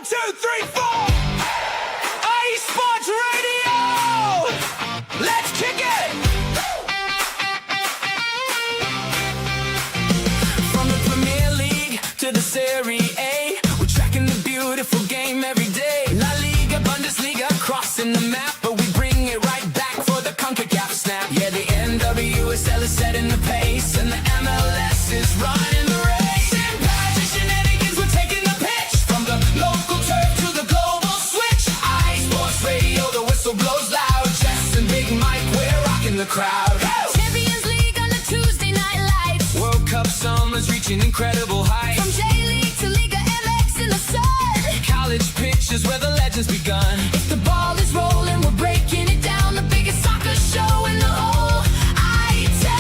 2, 3, 4. IE Sports Radio. Let's kick it. From the Premier League to the Serie A, we're tracking the beautiful game every day. La Liga, Bundesliga, crossing the map, but we bring it right back for the CONCACAF snap. Yeah, the NWSL is setting the pace, and the MLS is running the race. Shin, Pads, and Shenanigans, we're taking the pitch. From the local turf to the global switch. IE Sports Radio, the whistle blows loud. Jess and Big Mike, we're rocking the crowd. Champions League on the Tuesday night lights. World Cup summer's reaching incredible heights. From J-League to Liga MX in the sun. College pitches where the legends begun. If the ball is rolling, we're breaking it down. The biggest soccer show in the whole I-town.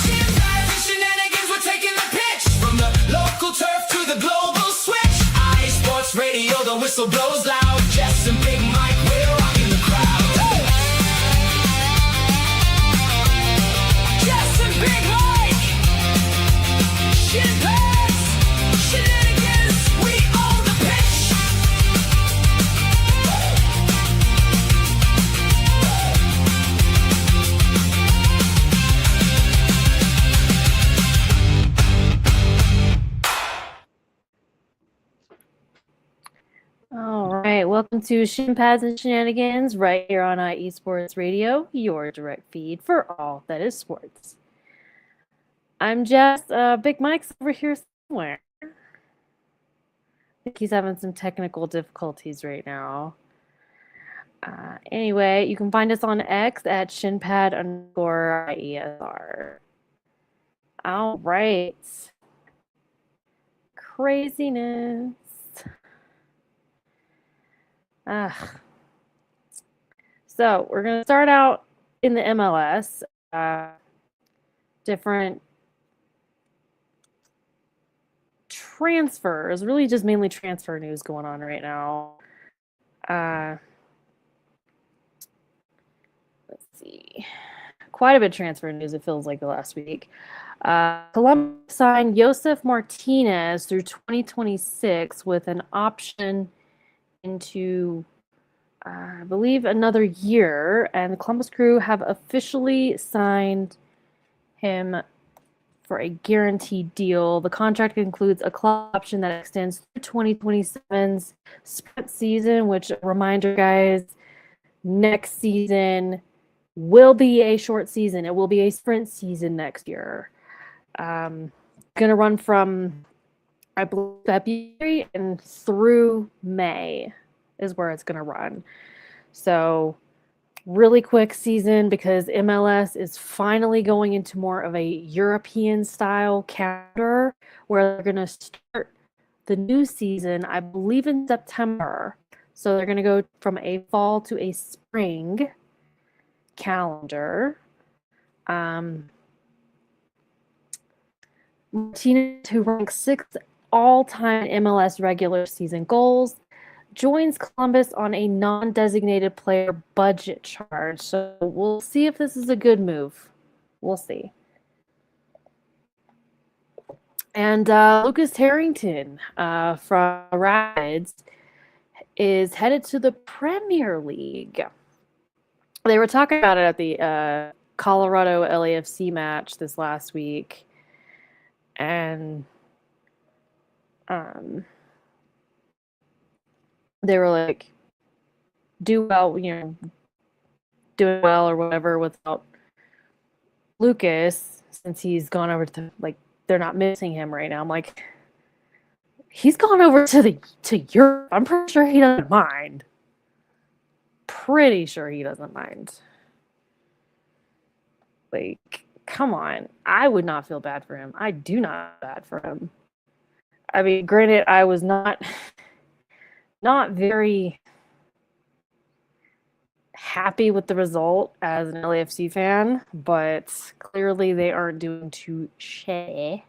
Shin, Pads, and Shenanigans, we're taking the pitch. From the local turf to the global switch. IE Sports Radio, the whistle blows loud. Jess and Big Mike, we're rocking the crowd. Jess and Big Mike. Shin, Pads, Shenanigans, we own the pitch. All right, welcome to Shin, Pads, and Shenanigans right here on IE Sports Radio, your direct feed for all that is sports. I'm Jess. Big Mike's over here somewhere. I think he's having some technical difficulties right now. Anyway, you can find us on X at shinpad_IESR. All right. Craziness. So we're going to start out in the MLS. Different transfers, really just mainly transfer news going on right now. Let's see. Quite a bit of transfer news, it feels like, the last week. Columbus signed Josef Martinez through 2026 with an option into, I believe, another year. And the Columbus Crew have officially signed him for a guaranteed deal. The contract includes a club option that extends through 2027's sprint season, which, reminder, guys, next season will be a short season. It will be a sprint season next year. Going to run from, I believe, February and through May is where it's going to run. So really quick season, because MLS is finally going into more of a European style calendar where they're going to start the new season, I believe, in September. So they're going to go from a fall to a spring calendar. Martinez, who ranks 6th all-time MLS regular season goals, joins Columbus on a non-designated player budget charge. So we'll see if this is a good move. We'll see. And Lucas Harrington from Rapids is headed to the Premier League. They were talking about it at the Colorado LAFC match this last week. And they were like, doing well or whatever without Lucas, since he's gone over to, like, they're not missing him right now. I'm like, he's gone over to Europe. I'm pretty sure he doesn't mind. Pretty sure he doesn't mind. Like, come on. I would not feel bad for him. I do not feel bad for him. I mean, granted, I was not very happy with the result as an LAFC fan, but clearly they aren't doing too shabby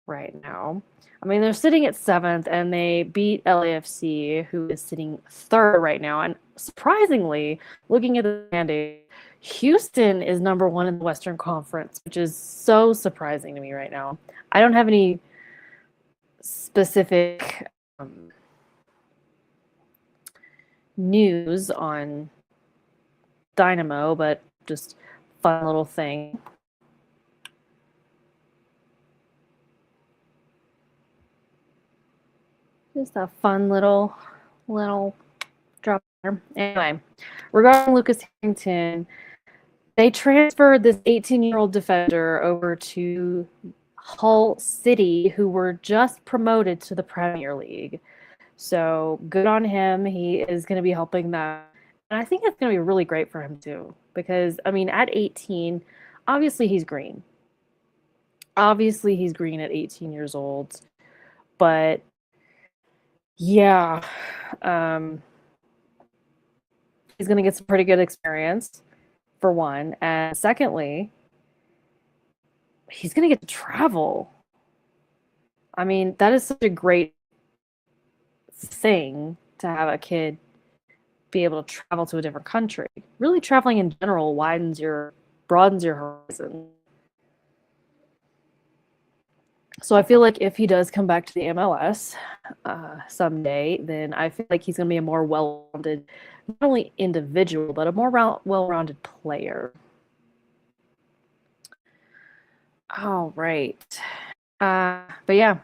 right now. I mean, they're sitting at 7th, and they beat LAFC, who is sitting 3rd right now. And surprisingly, looking at the standings, Houston is number 1 in the Western Conference, which is so surprising to me right now. I don't have any specific news on Dynamo, but just fun little thing. Just a fun little drop there. Anyway, regarding Lucas Harrington, they transferred this 18-year-old defender over to Hull City, who were just promoted to the Premier League. So good on him. He is going to be helping that. And I think it's going to be really great for him too. Because, I mean, at 18, obviously he's green. Obviously he's green at 18 years old. But, yeah, he's going to get some pretty good experience, for one. And secondly, he's going to get to travel. I mean, that is such a great thing to have a kid be able to travel to a different country. Really, traveling in general broadens your horizon. So I feel like if he does come back to the MLS someday, then I feel like he's going to be a more well-rounded, not only individual, but a more well-rounded player. All right. But yeah,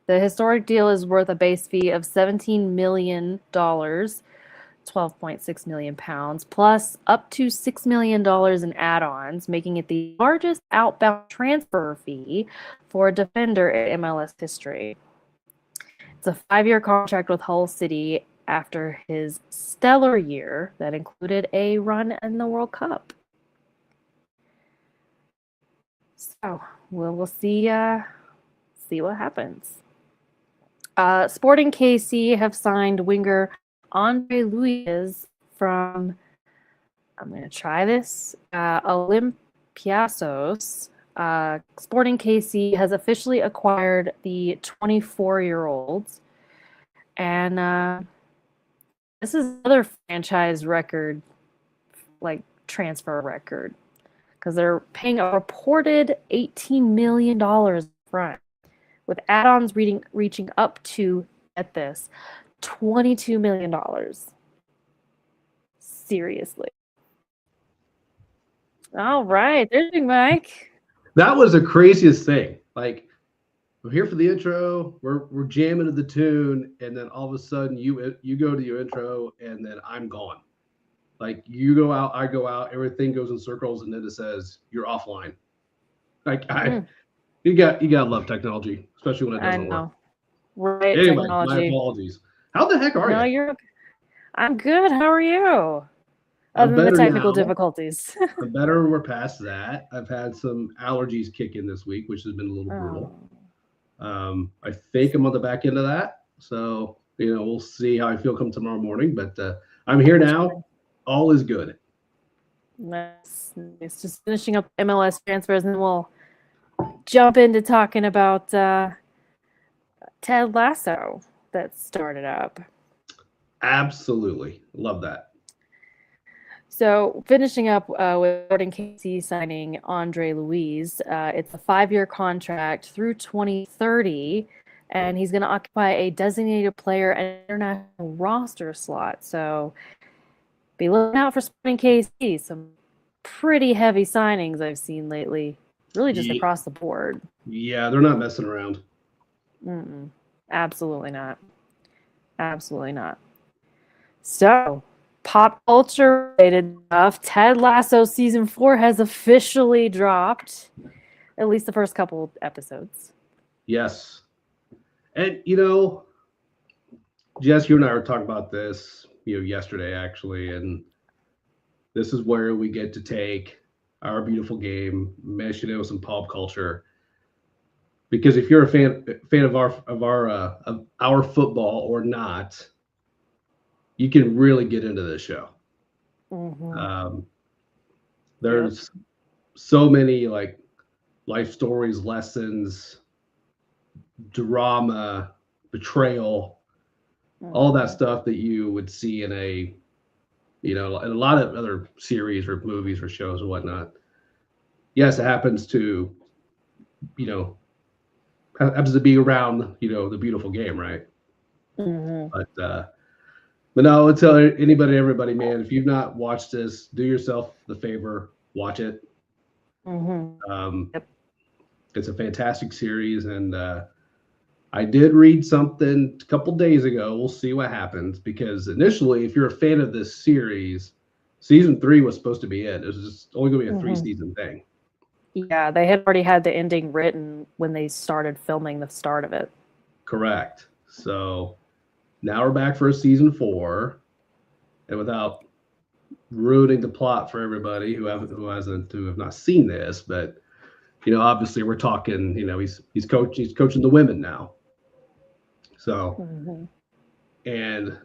the historic deal is worth a base fee of $17 million, 12.6 million pounds, plus up to $6 million in add-ons, making it the largest outbound transfer fee for a defender in MLS history. It's a 5-year contract with Hull City after his stellar year that included a run in the World Cup. So we'll see what happens. Sporting KC have signed winger Andre Luiz from, I'm going to try this, Olympiacos. Sporting KC has officially acquired the 24-year-old. And this is another franchise record, like transfer record, because they're paying a reported $18 million front, with add-ons reaching up to, at this, $22 million. Seriously. All right. There's Big Mike. That was the craziest thing. Like, we're here for the intro. We're jamming to the tune, and then all of a sudden you go to your intro, and then I'm gone. Like, you go out, I go out, everything goes in circles, and then it says you're offline. Like, you got to love technology, especially when it doesn't work. Right. Anyway, Technology. my apologies. How the heck are you? No, you're. I'm good. How are you? Other than the technical difficulties. I'm better. We're past that. I've had some allergies kick in this week, which has been a little brutal. I think I'm on the back end of that. So, we'll see how I feel come tomorrow morning. But I'm here now. All is good. Nice. It's just finishing up MLS transfers, and then we'll jump into talking about Ted Lasso that started up. Absolutely. Love that. So finishing up with Sporting KC signing Andre Luiz. It's a 5-year contract through 2030, and he's going to occupy a designated player and international roster slot. So be looking out for Sporting KC. Some pretty heavy signings I've seen lately, really just across the board. Yeah, they're not messing around. Absolutely not. Absolutely not. So, pop culture related stuff. Ted Lasso season 4 has officially dropped. At least the first couple episodes. Yes. And, Jess, you and I were talking about this, yesterday actually, and this is where we get to take our beautiful game, mesh it with some pop culture. Because if you're a fan of our football or not, you can really get into this show. There's so many like life stories, lessons, drama, betrayal, all that stuff that you would see in a lot of other series or movies or shows or whatnot. Yes, it happens to, happens to be around, the beautiful game, right? Hmm. But no, I'll tell anybody, everybody, man, if you've not watched this, do yourself the favor, watch it. Hmm. Um, Yep. it's a fantastic series, and I did read something a couple days ago. We'll see what happens, because initially, if you're a fan of this series, season 3 was supposed to be it. It was just only going to be a 3-season thing. Yeah, they had already had the ending written when they started filming the start of it. Correct. So now we're back for a season 4, and without ruining the plot for everybody who have not seen this, but obviously we're talking, he's coaching the women now. So Hmm. and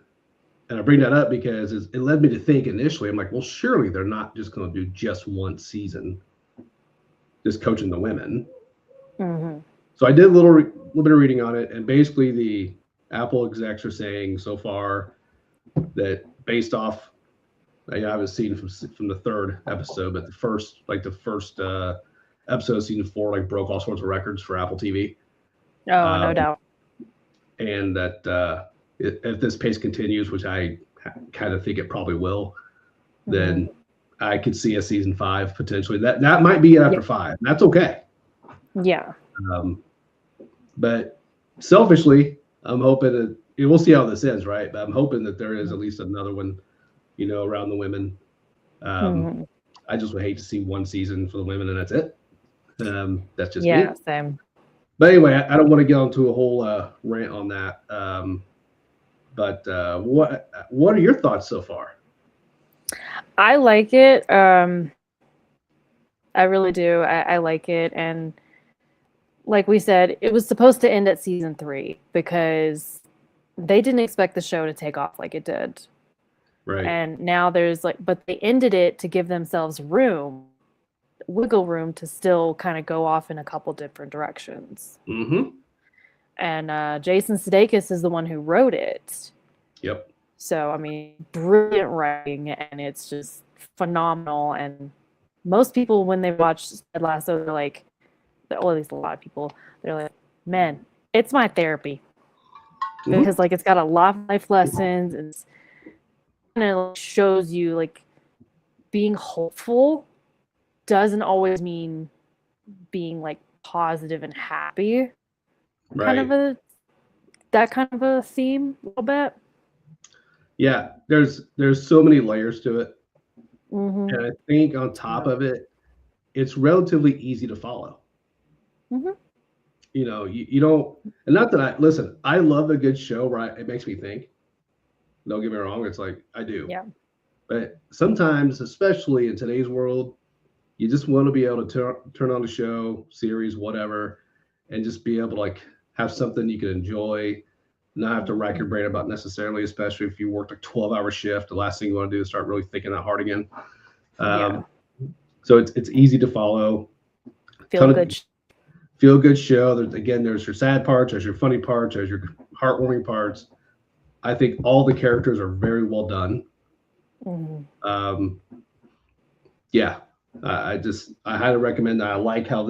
I bring that up because it led me to think initially, I'm like, well, surely they're not just going to do just one season, just coaching the women. Hmm. So I did a little bit of reading on it, and basically the Apple execs are saying so far that based off, I haven't seen from the 3rd episode, but the first episode of season 4 broke all sorts of records for Apple TV. Oh, no doubt. And that if this pace continues, which I kind of think it probably will, then I could see a season 5 potentially. That might be after 5. That's okay. Yeah. But selfishly, I'm hoping that we'll see how this ends, right? But I'm hoping that there is at least another one, around the women. I just would hate to see one season for the women and that's it. That's just me. Same. But anyway, I don't want to get into a whole rant on that. But what are your thoughts so far? I like it. I really do. I like it. And like we said, it was supposed to end at season 3 because they didn't expect the show to take off like it did. Right. And now but they ended it to give themselves wiggle room to still kind of go off in a couple different directions. Mm-hmm. And Jason Sudeikis is the one who wrote it. Yep. So, I mean, brilliant writing, and it's just phenomenal. And most people, when they watch Ted Lasso, they're like, well, at least a lot of people, they're like, man, it's my therapy. Because, it's got a lot of life lessons, and it's kind of shows you, being hopeful doesn't always mean being, positive and happy. Right. That kind of a theme, a little bit. Yeah, there's so many layers to it. Mm-hmm. And I think on top of it, it's relatively easy to follow. Mm-hmm. You don't, and not that listen, I love a good show, right? It makes me think. Don't get me wrong, it's like I do. Yeah. But sometimes, especially in today's world, you just want to be able to turn on the show, series, whatever, and just be able to have something you can enjoy, not have to rack your brain about necessarily, especially if you worked a 12-hour shift. The last thing you want to do is start really thinking that hard again. So it's easy to follow. Feel good show. There's your sad parts, there's your funny parts, there's your heartwarming parts. I think all the characters are very well done. Mm-hmm. Yeah, I highly recommend that. I like how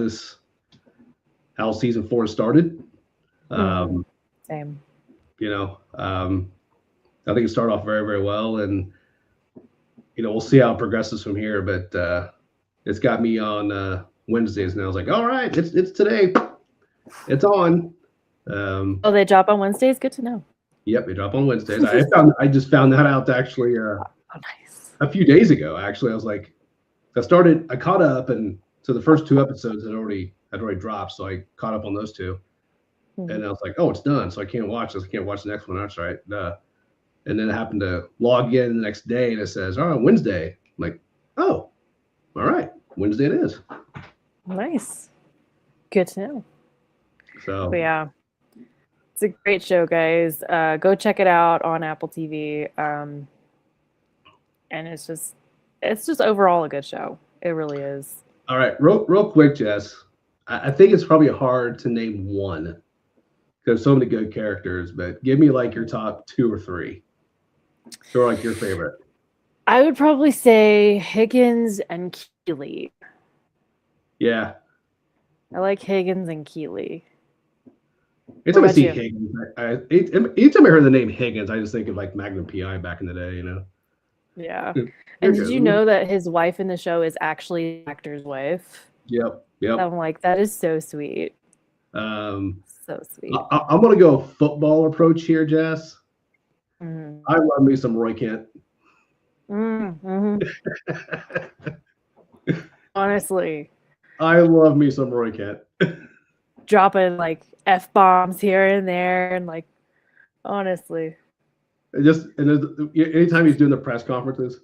season 4 started. Same. I think it started off very, very well, and we'll see how it progresses from here. But it's got me on Wednesdays now. I was like, all right, it's today, it's on. They drop on Wednesdays. Good to know. Yep, they drop on Wednesdays. I just found that out actually nice. A few days ago. Actually, I was like, I caught up, and so the first 2 episodes had already dropped, so I caught up on those 2. And I was like, oh, it's done. So I can't watch this. I can't watch the next one. That's right. And then I happened to log in the next day and it says, oh, Wednesday. I'm like, oh, all right. Wednesday it is. Nice. Good to know. So, but yeah, it's a great show, guys. Go check it out on Apple TV. And it's just overall a good show. It really is. All right. Real quick, Jess. I think it's probably hard to name one. There's so many good characters, but give me your top 2 or 3. Who are your favorite? I would probably say Higgins and Keeley. Yeah. I like Higgins and Keeley. Anytime I about see you? Higgins, anytime I hear the name Higgins, I just think of like Magnum PI back in the day. Yeah. Here And it did you goes. know that his wife in the show is actually the actor's wife? Yep. I'm like, that is so sweet. Um, So sweet. I'm gonna go football approach here, Jess. Mm. I love me some Roy Kent. Mm-hmm. Honestly, I love me some Roy Kent. dropping like F-bombs here and there, and like, honestly. Anytime he's doing the press conferences,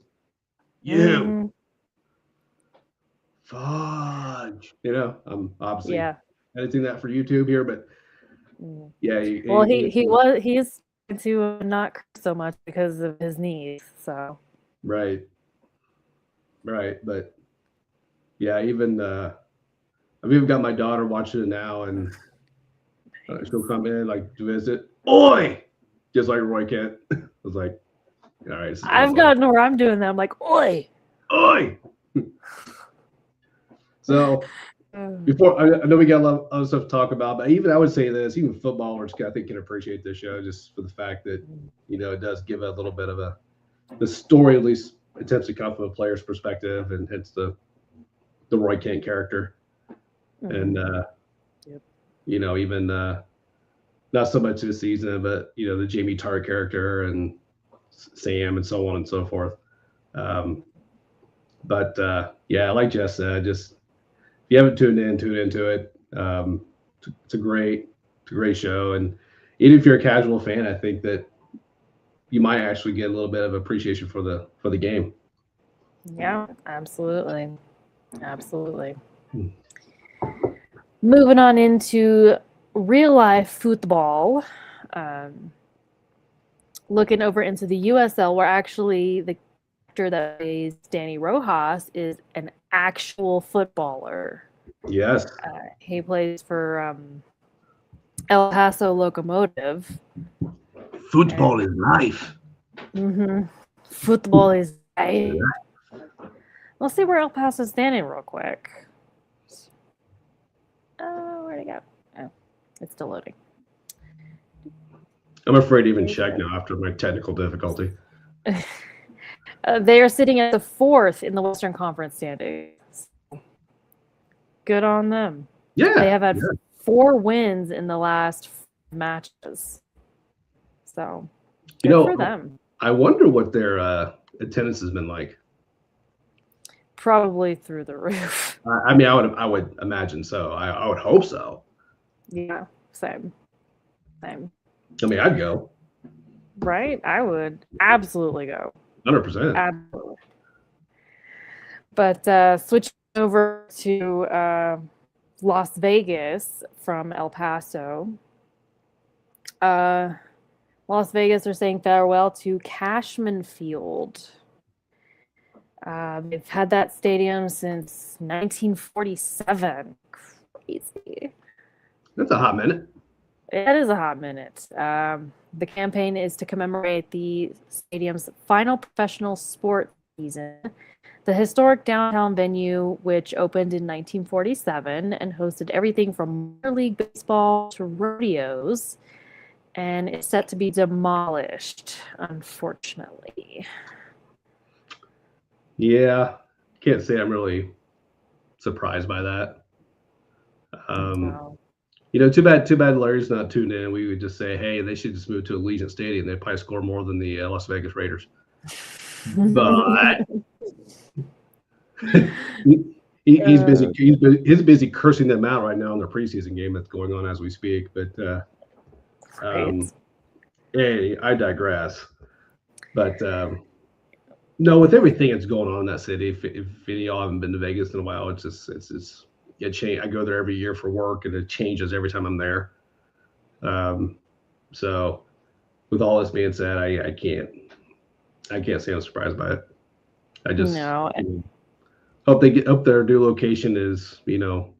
you Mhm. fudge. I'm obviously Yeah. editing that for YouTube here, but Mm. yeah, Well, he's to not curse so much because of his knees. So right, but yeah, I've even got my daughter watching it now, and she'll come in like to visit. Oi, just like Roy Kent. I was like, all right, this is getting I've funny. gotten where I'm doing that. I'm like, oi. Oi. So Mm. before I know we got a lot of other stuff to talk about, but even I would say this, even footballers I think can appreciate this show just for the fact that it does give a little bit of the story at least attempts to come from a player's perspective, and hence the Roy Kent character, and Yep. even not so much this season, but the Jamie Tarr character and Sam and so on and so forth. But yeah, like Jess said, just if you haven't tuned into it. It's a great show, and even if you're a casual fan, I think that you might actually get a little bit of appreciation for the game. Yeah, absolutely. Absolutely. Hmm. Moving on into real life football. Looking over into the USL, where actually the actor that plays Danny Rojas is an actual footballer. Yes, He plays for El Paso Locomotive. football is life. Mm-hmm. Football is life. Let's see where El Paso's standing real quick. Where'd it go? Oh, it's still loading. I'm afraid to even check now after my technical difficulty. They are sitting at the 4th in the Western Conference standings. Good on them. Yeah, They have had 4 wins in the last matches. So, good for them. I wonder what their attendance has been like. Probably through the roof. I mean, I would imagine so. I would hope so. Yeah, same. I mean, I'd go. Right? I would absolutely go. 100%. Absolutely. But switching over to Las Vegas from El Paso. Las Vegas are saying farewell to Cashman Field. They've had that stadium since 1947. Crazy. That's a hot minute. It is a hot minute. The campaign is to commemorate the stadium's final professional sport season. The historic downtown venue, which opened in 1947 and hosted everything from minor league baseball to rodeos, and is set to be demolished, unfortunately. Yeah, can't say I'm really surprised by that. Wow. Too bad Larry's not tuned in. We would just say, hey, they should just move to Allegiant Stadium. They'd probably score more than the Las Vegas Raiders. But he's busy. He's busy cursing them out right now in their preseason game that's going on as we speak. But hey, I digress. But no, with everything that's going on in that city, if any of y'all haven't been to Vegas in a while, it's I go there every year for work, and it changes every time I'm there. So, with all this being said, I can't say I'm surprised by it. I just hope their new location is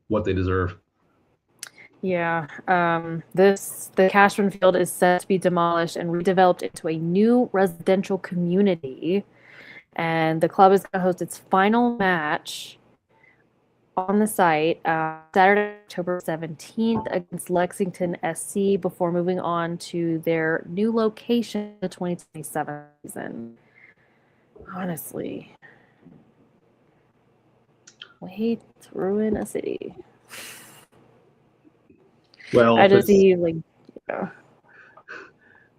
what they deserve. Yeah. The Cashman Field is set to be demolished and redeveloped into a new residential community. And the club is going to host its final match on the site Saturday, October 17th against Lexington SC before moving on to their new location the 2027 season. Honestly, way to ruin a city. Well, I just see like,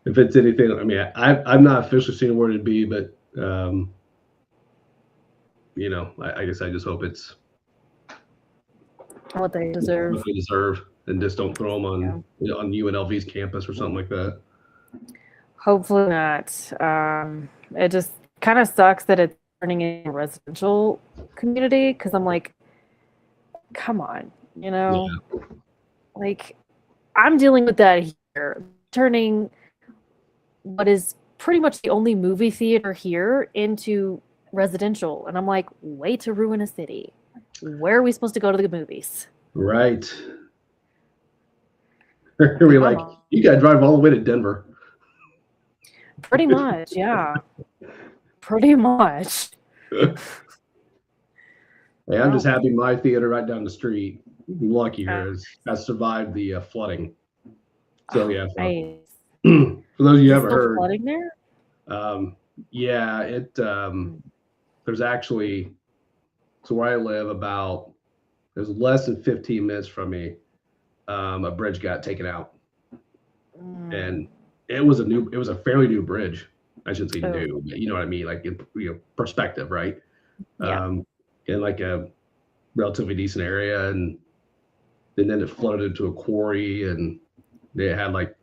if it's anything, I mean, I've not officially seen where it'd be, but you know, I guess I just hope it's what they deserve. what they deserve, and just don't throw them on on UNLV's campus or something like that. Hopefully not. It just kind of sucks that it's turning into a residential community because I'm like, come on, you know, like I'm dealing with that here, turning what is pretty much the only movie theater here into residential, and I'm like, way to ruin a city. Where are we supposed to go to the movies? Right. We're like, you got to drive all the way to Denver. Pretty much, yeah. Pretty much. Hey, I'm just happy my theater right down the street, lucky has survived the flooding. So yeah. So, for those of you who haven't heard, flooding there? Yeah, it there's actually, so where I live, there's less than 15 minutes from me, a bridge got taken out, and it was a fairly new bridge. I shouldn't say new, but you know what I mean, like perspective, right? Yeah. In like a relatively decent area, and then it flooded into a quarry, and they had like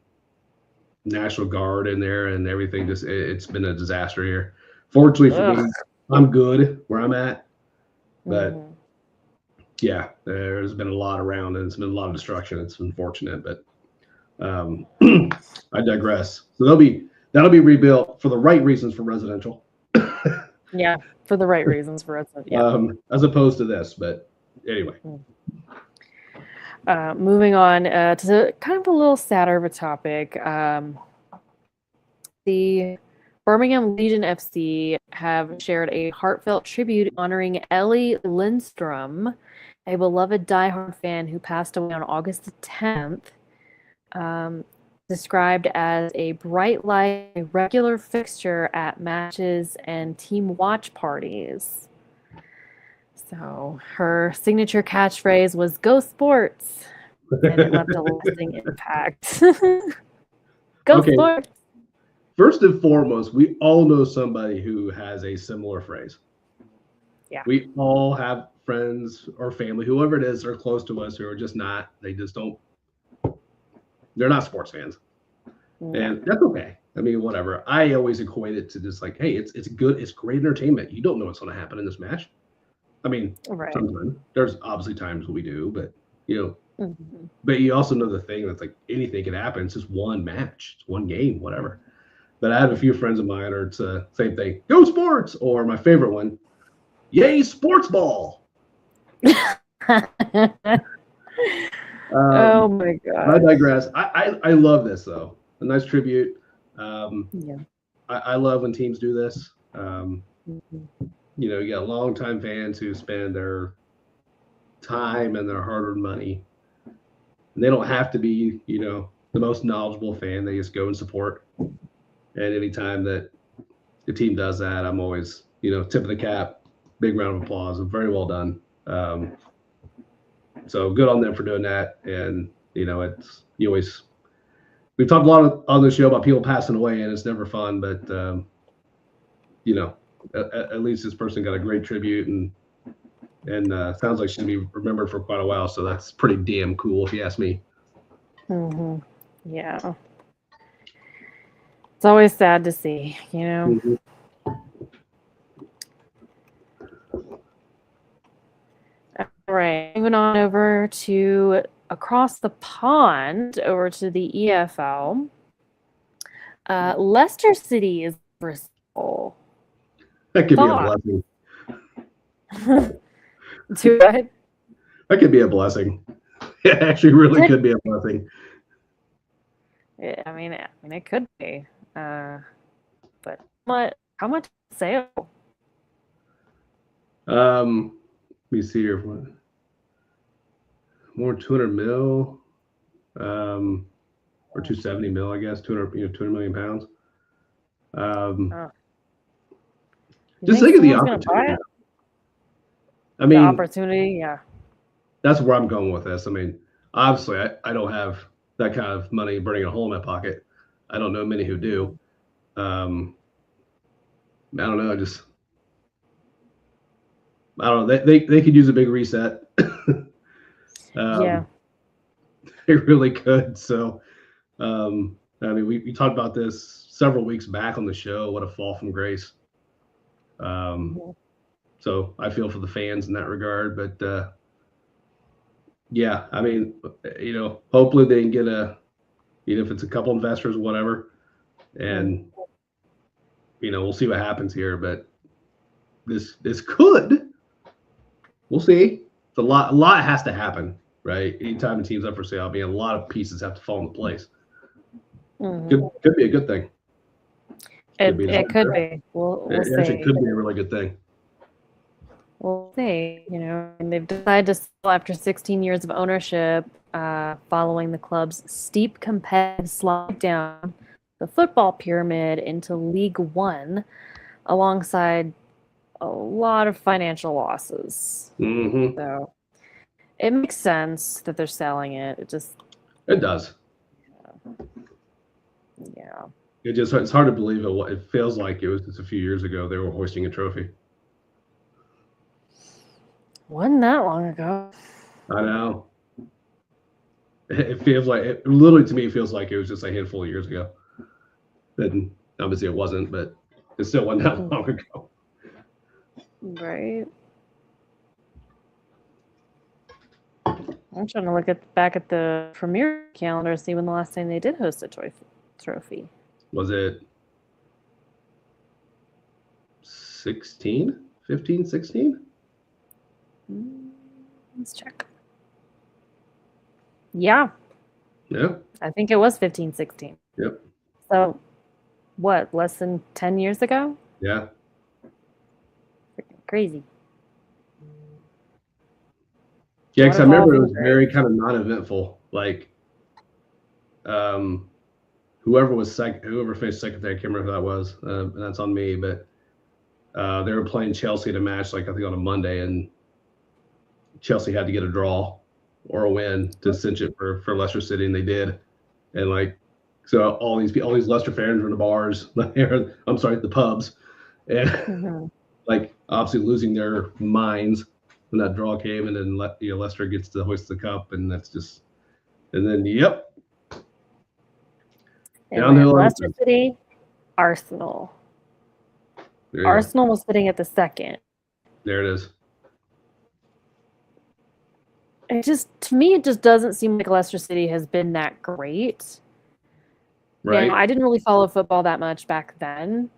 National Guard in there and everything. Just it's been a disaster here. Fortunately for me, I'm good where I'm at, but yeah, there's been a lot around, and it's been a lot of destruction. It's unfortunate, but I digress. So that'll be rebuilt for the right reasons for residential. Yeah, for the right reasons for residential. Yeah. As opposed to this, but anyway. Moving on to kind of a little sadder of a topic. The Birmingham Legion FC have shared a heartfelt tribute honoring Ellie Lindstrom, a beloved diehard fan who passed away on August 10th. Described as a bright light, a regular fixture at matches and team watch parties. So her signature catchphrase was "Go Sports," and it left a lasting impact. Go Sports! First and foremost, we all know somebody who has a similar phrase. Yeah. We all have friends or family, whoever it is, that are close to us, who are just not. They're not sports fans, and that's okay. I mean, whatever. I always equate it to just like, hey, it's good, it's great entertainment. You don't know what's going to happen in this match. I mean, sometimes there's obviously times we do, but but you also know the thing that's like anything can happen. It's just one match, it's one game, whatever. But I have a few friends of mine, or it's the same thing. Go Sports, or my favorite one, yay sports ball. Oh my god! I digress. I love this though. A nice tribute. I love when teams do this. You got longtime fans who spend their time and their hard-earned money, and they don't have to be, the most knowledgeable fan. They just go and support. And anytime that the team does that, I'm always, tip of the cap, big round of applause. Very well done. So good on them for doing that. And, we've talked a lot on the show about people passing away, and it's never fun, but, at least this person got a great tribute, and sounds like she's gonna be remembered for quite a while. So that's pretty damn cool, if you ask me. Yeah. It's always sad to see, All right, moving on over to across the pond, over to the EFL. Leicester City is Bristol. That could be a blessing. Too bad. That could be a blessing. It actually really could be a blessing. Yeah, I mean, it could be. But how much sale? Let me see here. more than 200 mil, or 270 mil, I guess. 200 million pounds. Oh. You Just think think of the someone's gonna buy opportunity. it? I The mean, opportunity, yeah. that's where I'm going with this. I mean, obviously, I don't have that kind of money burning a hole in my pocket. I don't know many who do. I don't know. I don't know. They could use a big reset. Yeah. They really could. So, I mean, we talked about this several weeks back on the show. What a fall from grace. So I feel for the fans in that regard. But yeah, I mean, hopefully they can get if it's a couple investors, whatever, and we'll see what happens here. But this could. We'll see. It's a lot has to happen, right? Anytime a team's up for sale, I mean, a lot of pieces have to fall into place. Could be a good thing. It could be. We'll It actually see. could be a really good thing. We'll see. And they've decided to sell after 16 years of ownership, following the club's steep competitive slide down the football pyramid into League One, alongside a lot of financial losses. Mm-hmm. So it makes sense that they're selling it. It does. Yeah. It's hard to believe it feels like it was just a few years ago they were hoisting a trophy. Wasn't that long ago. I know. It feels like literally to me it feels like it was just a handful of years ago. And obviously it wasn't, but it still wasn't that long ago. Right. I'm trying to look back at the Premier calendar to see when the last time they did host a trophy. Was it 16? 15, 16? Let's check. Yeah. Yeah. I think it was 15, 16. Yep. So, what, less than 10 years ago? Yeah. Freaking crazy. Yeah, because I remember it was very kind of non-eventful. Like, whoever finished second, I can't remember who that was, and that's on me. But they were playing Chelsea in a match, like I think on a Monday, and Chelsea had to get a draw or a win to cinch it for Leicester City, and they did. And so all these Leicester fans were in the bars. I'm sorry, the pubs, and obviously losing their minds when that draw came, and then Leicester gets to hoist the cup, and that's just, and then And Leicester City, Arsenal. Arsenal was sitting at the second. There it is. To me, it just doesn't seem like Leicester City has been that great. Right. I didn't really follow football that much back then,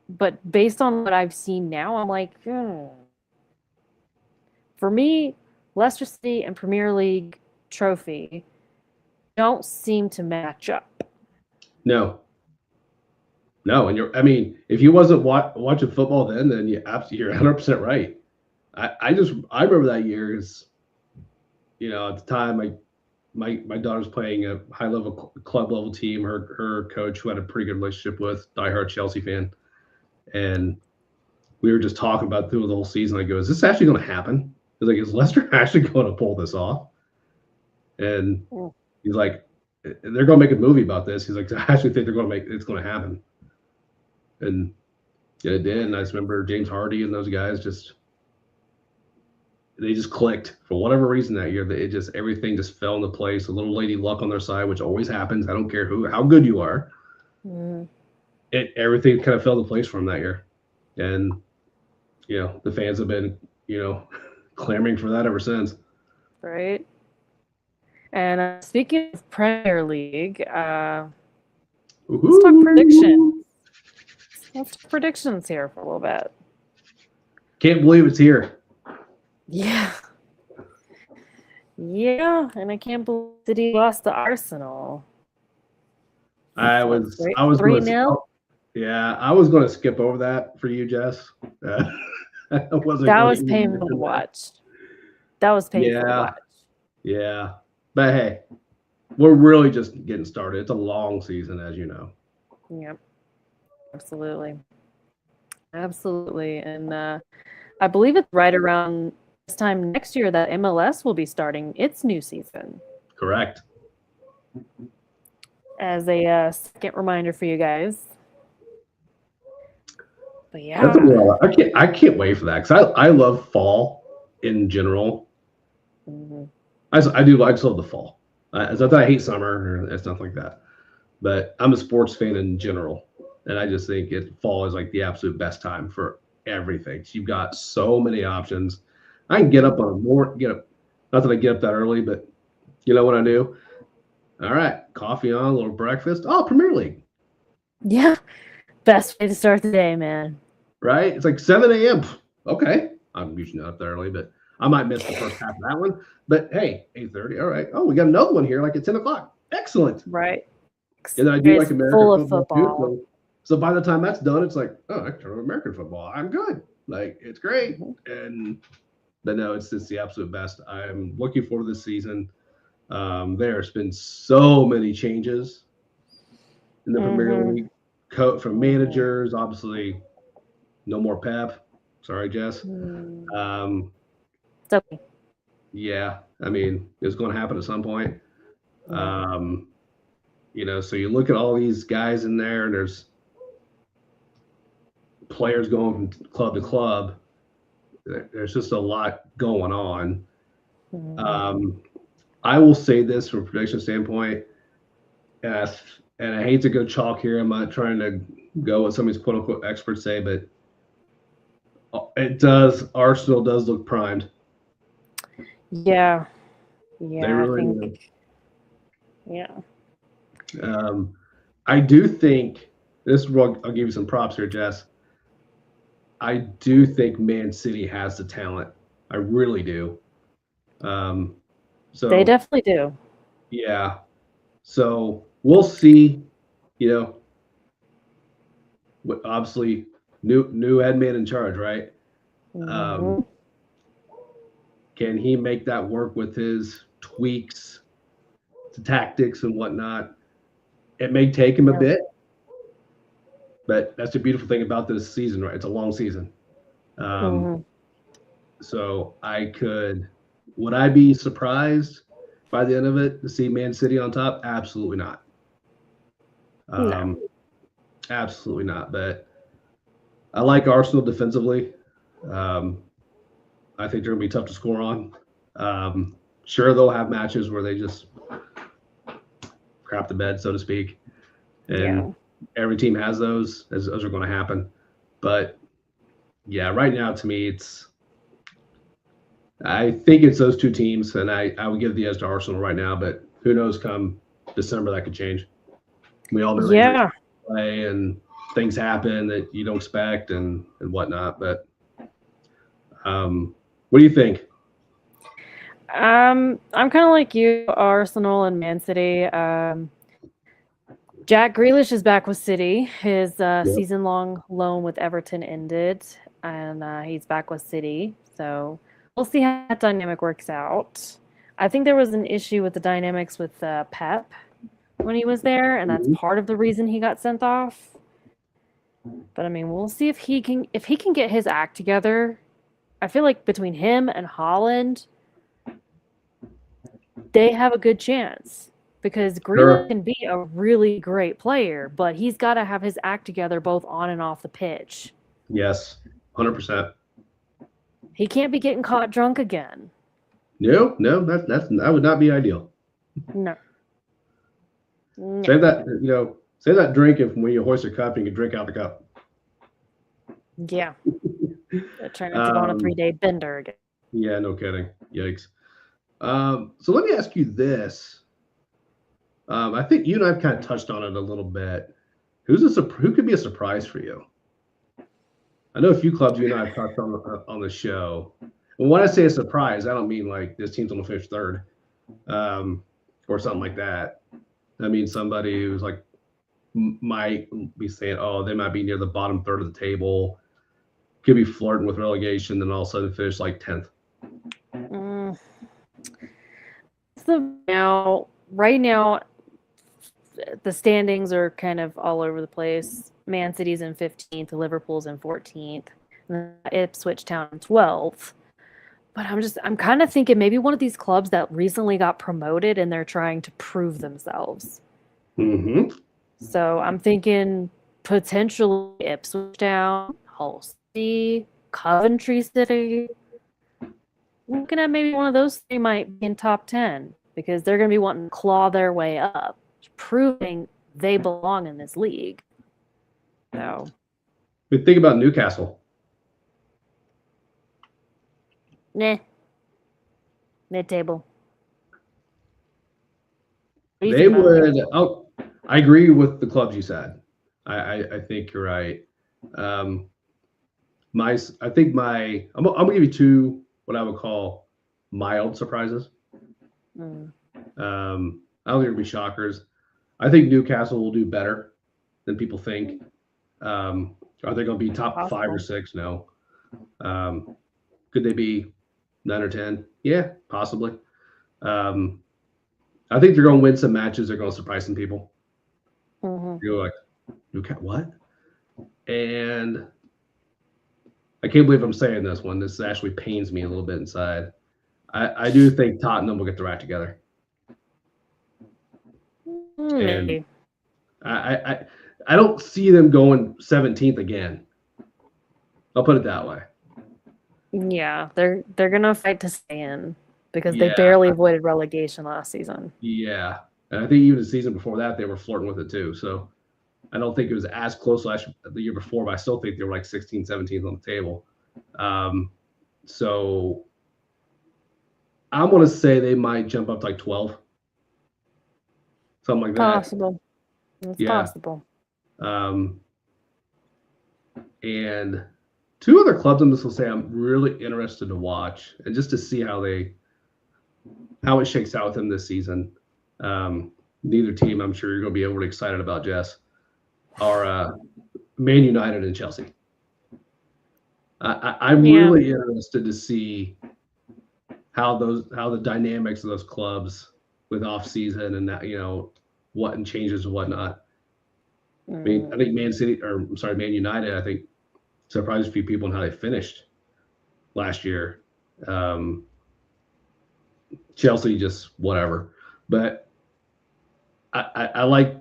but based on what I've seen now, I'm like, for me, Leicester City and Premier League trophy don't seem to match up. No, and if you wasn't watching football then you're 100% right. I remember that year is, at the time my daughter's playing a high level club level team. Her coach, who had a pretty good relationship with, diehard Chelsea fan, and we were just talking about through the whole season. I go, is this actually going to happen? He's like, is Leicester actually going to pull this off? And he's like, they're going to make a movie about this. He's like, I actually think it's going to happen. And it did. And I just remember James Hardy and those guys they just clicked for whatever reason that year. Everything just fell into place. A little lady luck on their side, which always happens. I don't care how good you are. Everything kind of fell into place for them that year. And, the fans have been, clamoring for that ever since. Right. And speaking of Premier League, let's talk predictions. Let's talk predictions here for a little bit. Can't believe it's here. Yeah. Yeah, and I can't believe City lost to Arsenal. I was 3-0. I was going to skip over that for you, Jess. That was painful to watch. Yeah. But hey, we're really just getting started. It's a long season, as you know. Yep. Absolutely. Absolutely. And I believe it's right around this time next year that MLS will be starting its new season. Correct. As a second reminder for you guys. But yeah. That's I can't wait for that because I love fall in general. Mhm. I do. I just love the fall. It's not that I hate summer or it's nothing like that. But I'm a sports fan in general, and I just think fall is like the absolute best time for everything. You've got so many options. I can get up get up. Not that I get up that early, but you know what I do? All right, coffee on, a little breakfast. Oh, Premier League, Yeah. Best way to start the day, man. right? It's like 7 a.m. Okay, I'm usually not up that early, but I might miss the first half of that one. But hey, 8:30. All right. Oh, we got another one here, like at 10 o'clock. Excellent. Right. And I do like It's American full of football, football. too. So by the time that's done, it's like, oh, I can turn on American football. I'm good. Like it's great. But no, it's the absolute best. I'm looking forward to this season. There's been so many changes in the Premier League. From managers, obviously, no more Pep. Sorry, Jess. It's okay. Yeah, I mean, it's going to happen at some point. So you look at all these guys in there, and there's players going from club to club. There's just a lot going on. I will say this from a prediction standpoint, and I hate to go chalk here. I'm not trying to go what some of these quote unquote experts say, but Arsenal does look primed. Yeah. They Yeah, I really think. Yeah. do. I do think this is where I'll give you some props here, Jess. I do think Man City has the talent. I really do. So They definitely do. yeah. So we'll see. Obviously new head man in charge, right? Can he make that work with his tweaks to tactics and whatnot? It may take him a bit, but that's the beautiful thing about this season, right? It's a long season. So would I be surprised by the end of it to see Man City on top? Absolutely not. No. Absolutely not. But I like Arsenal defensively. I think they're going to be tough to score on. Sure, they'll have matches where they just crap the bed, so to speak. And every team has those. Those are going to happen. But, yeah, right now, to me, I think it's those two teams, and I would give the edge to Arsenal right now. But who knows, come December, that could change. We all know injuries play and things happen that you don't expect and whatnot. But what do you think? I'm kind of like you, Arsenal and Man City. Jack Grealish is back with City. His season-long loan with Everton ended, and he's back with City. So we'll see how that dynamic works out. I think there was an issue with the dynamics with Pep when he was there, and that's part of the reason he got sent off. But I mean, we'll see if he can get his act together. I feel like between him and Holland, they have a good chance because Grealish can be a really great player, but he's got to have his act together both on and off the pitch. Yes, 100%. He can't be getting caught drunk again. No, that would not be ideal. No. Save that drinking from when you hoist your cup and you can drink out the cup. Yeah. Trying not to go on a 3-day bender again. Yeah, no kidding. Yikes. So let me ask you this. I think you and I've kind of touched on it a little bit. Who could be a surprise for you? I know a few clubs you and I have talked on the show. And when I say a surprise, I don't mean like this team's going to finish third or something like that. I mean somebody who's like might be saying, oh, they might be near the bottom third of the table, could be flirting with relegation, then all of a sudden finish like 10th. of now, right now, the standings are kind of all over the place. Man City's in 15th, Liverpool's in 14th, and Ipswich Town in 12th. But I'm kind of thinking maybe one of these clubs that recently got promoted and they're trying to prove themselves. Mm-hmm. So I'm thinking potentially Ipswich Town, Hull City, Coventry City. Looking at maybe one of those three might be in top 10 because they're going to be wanting to claw their way up, proving they belong in this league. So, But think about Newcastle. nah, mid-table. What do you They think about it? would. Oh, I agree with the clubs you said. I think you're right. Um, I'm gonna give you two what I would call mild surprises. Mm. I don't think it'll be shockers. I think Newcastle will do better than people think. Are they going to be top 5 or 6? No. Could they be 9 or 10? Yeah, possibly. I think they're going to win some matches. They're going to surprise some people. Mm-hmm. You're like, what? And I can't believe I'm saying this one. This actually pains me a little bit inside. I do think Tottenham will get their act together. Maybe. And I don't see them going 17th again. I'll put it that way. Yeah, they're gonna fight to stay in because they Yeah. barely avoided relegation last season. Yeah. And I think even the season before that, they were flirting with it too. So I don't think it was as close the year before, but I still think they were like 16, 17th on the table. So I'm going to say they might jump up to like 12. Something like that. Possible. It's Yeah. possible. And two other clubs I'm just going to say I'm really interested to watch and just to see how it shakes out with them this season. Neither team I'm sure you're going to be overly excited about, Jess, are Man United and Chelsea. I'm really interested to see how the dynamics of those clubs with off season and that, what and changes and whatnot. I mean, I think Man United, I think surprised a few people in how they finished last year. Chelsea just whatever, but I like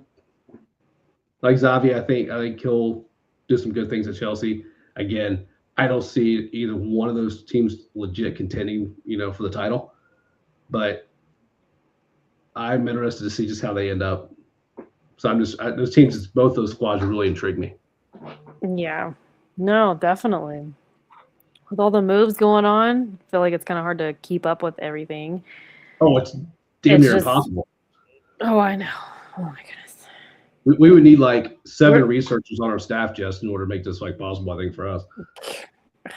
Xavi. I think he'll do some good things at Chelsea. Again, I don't see either one of those teams legit contending, for the title, but I'm interested to see just how they end up. So those teams, both those squads really intrigue me. Yeah, no, definitely. With all the moves going on, I feel like it's kind of hard to keep up with everything. Oh, it's damn near impossible. Oh, I know. Oh my goodness. We would need like 7 researchers on our staff, Jess, in order to make this like possible, I think, for us.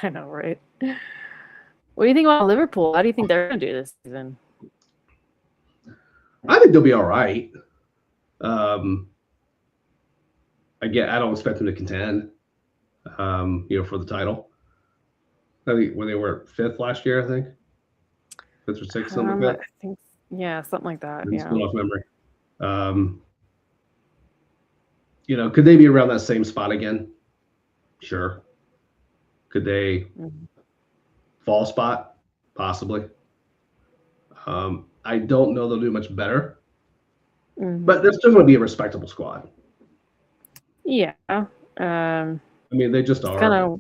I know, right? What do you think about Liverpool? How do you think they're going to do this season? I think they'll be all right. Again, I don't expect them to contend, for the title. I think when they were 5th last year, I think 5th or 6th, something like that. I think, yeah, something like that. It's going off memory. Could they be around that same spot again? Sure. Could they fall spot? Possibly. I don't know they'll do much better, but they're still going to be a respectable squad. Yeah. I mean, they just are.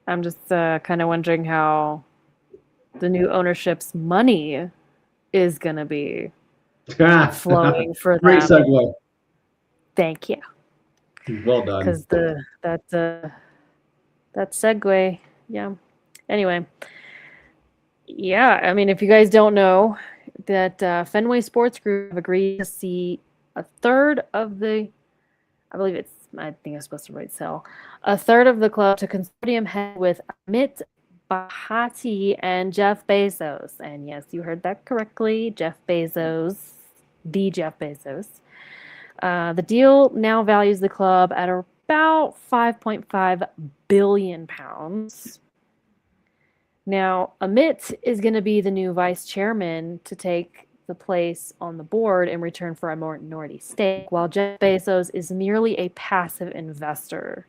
I'm just kind of wondering how the new ownership's money is going to be flowing for them. Great segue. Thank you. Well done. Because that segue, yeah. Anyway, yeah. I mean, if you guys don't know, that Fenway Sports Group have agreed to see a third of the, I think I'm supposed to write sell, a third of the club to consortium head with Amit Bhatti and Jeff Bezos. And yes, you heard that correctly, Jeff Bezos, the Jeff Bezos. The deal now values the club at about £5.5 billion. Now, Amit is going to be the new vice chairman to take the place on the board in return for a minority stake, while Jeff Bezos is merely a passive investor.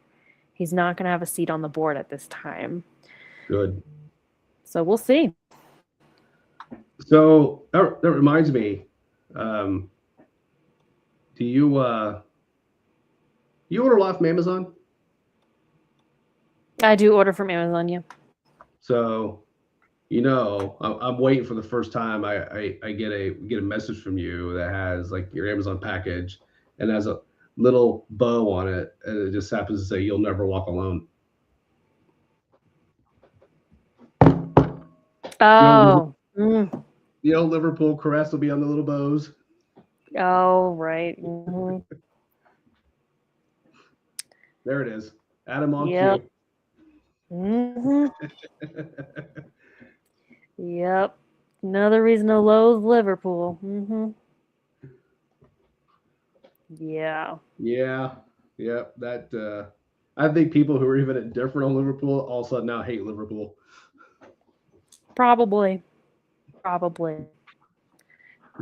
He's not going to have a seat on the board at this time. Good. So we'll see. So that reminds me. Do you order a lot from Amazon? I do order from Amazon, yeah. So, I'm waiting for the first time I get a message from you that has like your Amazon package and has a little bow on it, and it just happens to say "You'll never walk alone." Oh. Liverpool crest will be on the little bows. Oh, right. Mm-hmm. There it is. Adam on Yep. cue. Mm-hmm. Yep. Another reason to loathe Liverpool. Mm-hmm. Yeah. Yeah. That I think people who are even indifferent on Liverpool all of a sudden now hate Liverpool. Probably. I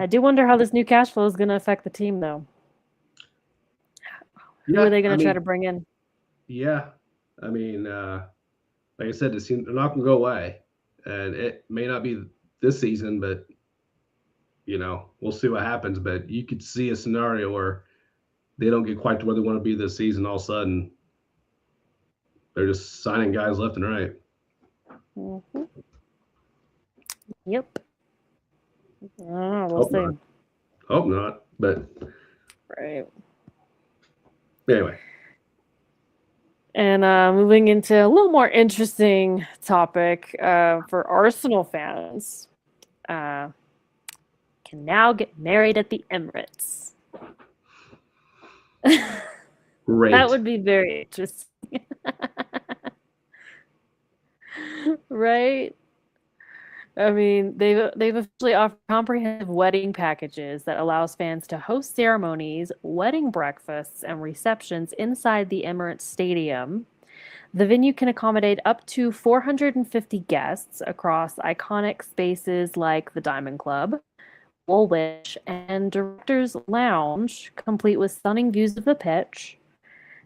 do wonder how this new cash flow is going to affect the team, though. Who are they going to try to bring in? Yeah. I mean, like I said, they're not going to go away. And it may not be this season, but, we'll see what happens. But you could see a scenario where they don't get quite to where they want to be this season. All of a sudden, they're just signing guys left and right. Mm-hmm. Yep. We'll see. Hope not, but right. Anyway. And moving into a little more interesting topic for Arsenal fans, can now get married at the Emirates. Great. That would be very interesting. Right? I mean, they've officially offered comprehensive wedding packages that allows fans to host ceremonies, wedding breakfasts, and receptions inside the Emirates Stadium. The venue can accommodate up to 450 guests across iconic spaces like the Diamond Club, Woolwich, and Director's Lounge, complete with stunning views of the pitch.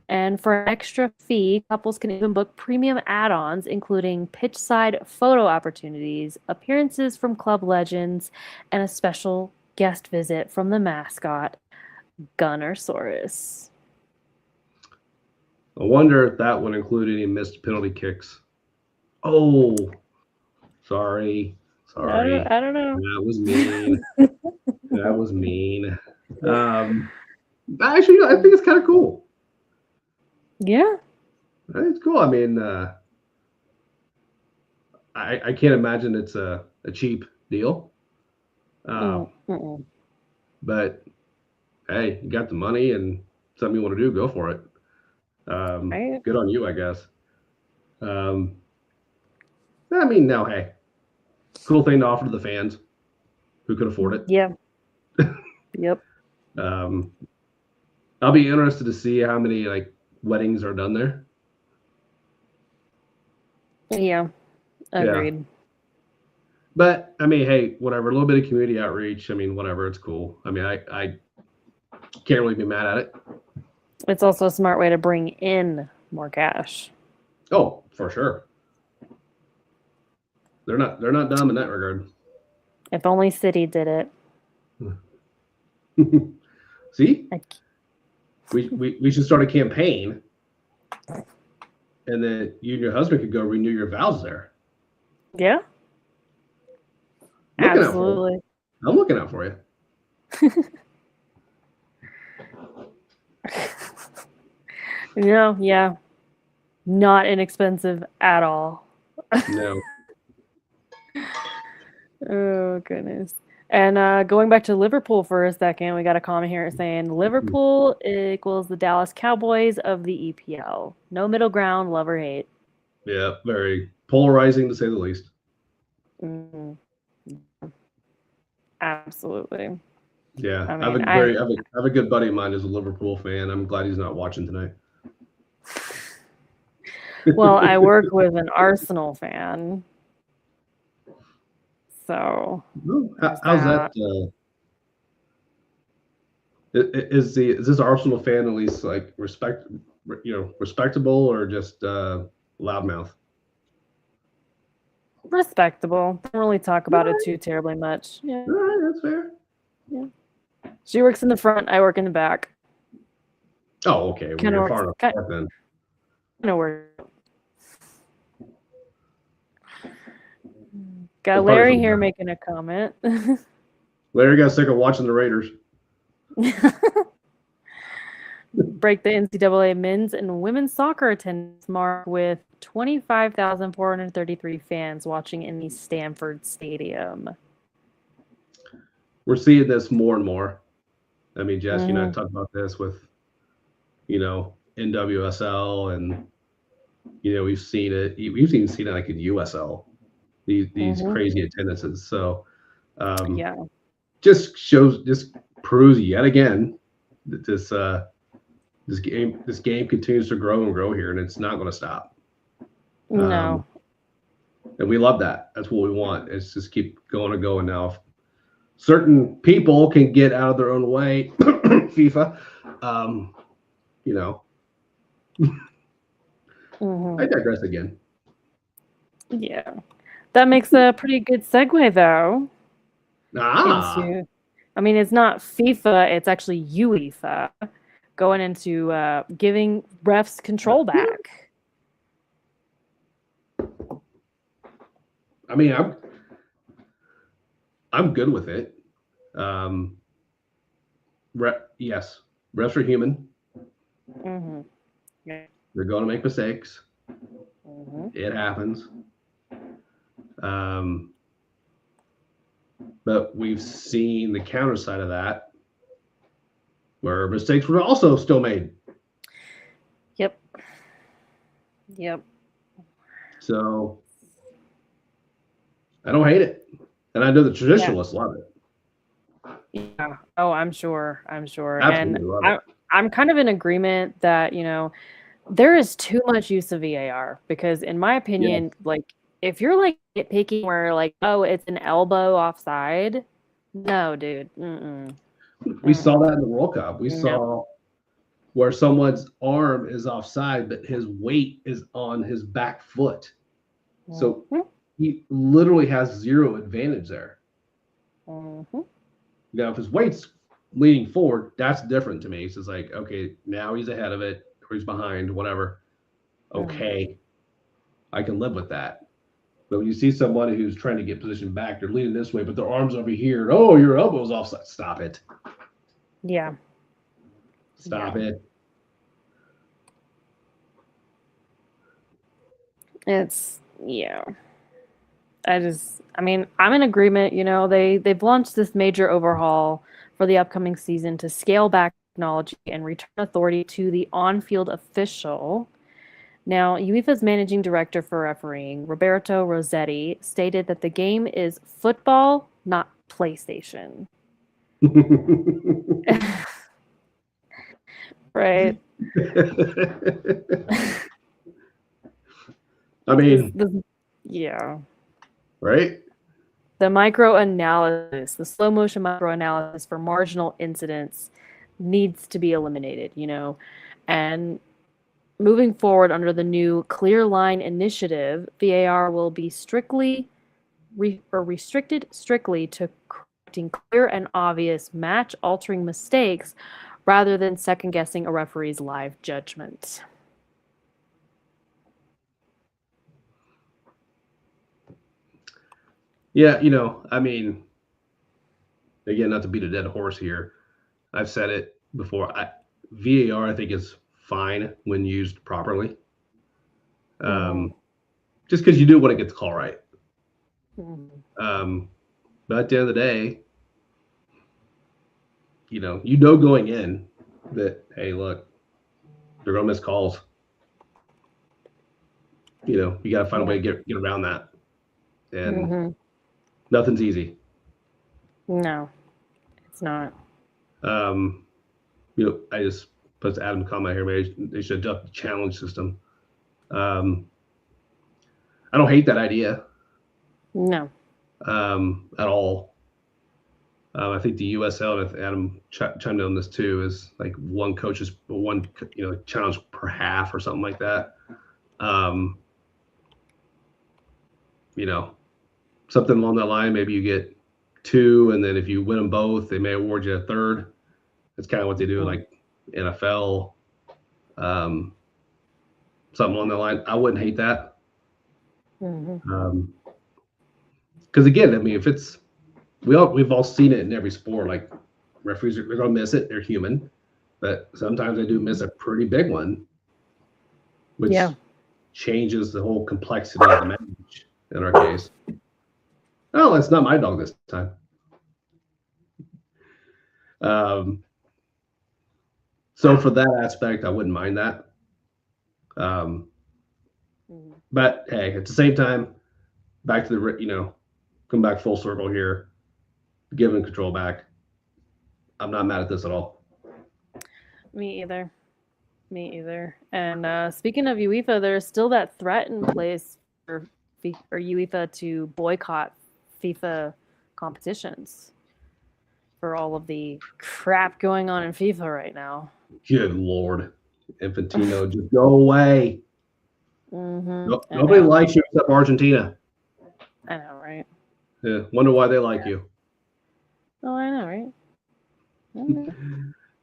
And for an extra fee, couples can even book premium add-ons, including pitch-side photo opportunities, appearances from club legends, and a special guest visit from the mascot, Gunnersaurus. I wonder if that would include any missed penalty kicks. Oh, sorry. I don't know. That was mean. That was mean. Actually, I think it's kind of cool. Yeah. It's cool. I mean, I can't imagine it's a cheap deal. But hey, you got the money and something you want to do, go for it. Right. Good on you, I guess. I mean, now, hey, cool thing to offer to the fans who could afford it. Yeah. Yep. I'll be interested to see how many weddings are done there. Yeah. Agreed. Yeah. But I mean, hey, whatever. A little bit of community outreach. I mean, whatever. It's cool. I mean, I can't really be mad at it. It's also a smart way to bring in more cash. Oh, for sure. They're not dumb in that regard. If only City did it. See? We should start a campaign, and then you and your husband could go renew your vows there. Yeah. Absolutely. I'm looking out for you. Yeah. Not inexpensive at all. No. Oh, goodness. And going back to Liverpool for a second, we got a comment here saying Liverpool equals the Dallas Cowboys of the EPL. No middle ground, love or hate. Yeah, very polarizing to say the least. Mm-hmm. Absolutely. Yeah, I I mean, have a good buddy of mine who's a Liverpool fan. I'm glad he's not watching tonight. Well, I work with an Arsenal fan. So How's that? Is this Arsenal fan at least like respectable or just loudmouth? respectable. Don't really talk about it too terribly much. Yeah. All right, that's fair. Yeah. She works in the front, I work in the back. Oh, okay. Well, Kinda you're works- far enough ki- apart then. Got The Larry Butters here are making a comment. Larry got sick of watching the Raiders. Break the NCAA men's and women's soccer attendance mark with 25,433 fans watching in the Stanford Stadium. We're seeing this more and more. I mean, Jess, you know, I Mhm. talked about this with, NWSL, and we've seen it. We've even seen it like in USL. These Mhm. crazy attendances. So, Yeah. just proves yet again that this game continues to grow and grow here, and it's not going to stop. No. And we love that. That's what we want. It's just keep going and going. Now, if certain people can get out of their own way, FIFA, Mhm. I digress again. Yeah. That makes a pretty good segue, though. Ah, I mean, it's not FIFA, it's actually UEFA going into giving refs control back. I mean, I'm good with it. Yes, refs are human. Mm-hmm. Yeah. They're going to make mistakes. Mm-hmm. It happens. But we've seen the counter side of that, where mistakes were also still made. Yep. Yep. So I don't hate it, and I know the traditionalists love it. Yeah. Oh, I'm sure. Absolutely And love it. I'm kind of in agreement that, there is too much use of VAR because in my opinion, like if you're like nitpicking where like, oh, it's an elbow offside, no, dude. Mm-mm. We saw that in the World Cup. We No. saw where someone's arm is offside, but his weight is on his back foot. So he literally has zero advantage there. Mm-hmm. Now, if his weight's leaning forward, that's different to me. So it's like, okay, now he's ahead of it or he's behind, whatever. Okay, I can live with that. But when you see somebody who's trying to get positioned back, they're leaning this way, but their arm's over here. Oh, your elbow's offside. Stop it. Yeah. Stop it. It's I'm in agreement, they've launched this major overhaul for the upcoming season to scale back technology and return authority to the on-field official. Now, UEFA's managing director for refereeing, Roberto Rossetti, stated that the game is football, not PlayStation. Right. I mean, yeah. Right? The microanalysis, the slow motion microanalysis for marginal incidents needs to be eliminated, and moving forward under the new Clear Line initiative, VAR will be restricted strictly to correcting clear and obvious match-altering mistakes rather than second-guessing a referee's live judgment. Yeah, I mean, again, not to beat a dead horse here. I've said it before. VAR, I think, is fine when used properly. Just because you do want to get the call right. But at the end of the day, going in that, hey, look, they're going to miss calls. You got to find a way to get around that. And nothing's easy. No, it's not. I just put Adam comment here. Maybe they should adopt the challenge system. I don't hate that idea. No. at all. I think the USL, and Adam chimed in on this too, is like one challenge per half or something like that. Something along that line. Maybe you get 2, and then if you win them both, they may award you a third. That's kind of what they do, like NFL. Something along that line. I wouldn't hate that. Because again, I mean, if it's we've all seen it in every sport. Like referees are gonna miss it; they're human, but sometimes they do miss a pretty big one, which changes the whole complexity of the match. In our case, oh, it's not my dog this time. So for that aspect, I wouldn't mind that. But hey, at the same time, back to the come back full circle here, giving control back. I'm not mad at this at all. Me either. And speaking of UEFA, there's still that threat in place for UEFA to boycott FIFA competitions for all of the crap going on in FIFA right now. Good Lord. Infantino, just go away. Nobody know. likes you except Argentina. I know, right? Yeah, wonder why they like you. Oh, I know, right?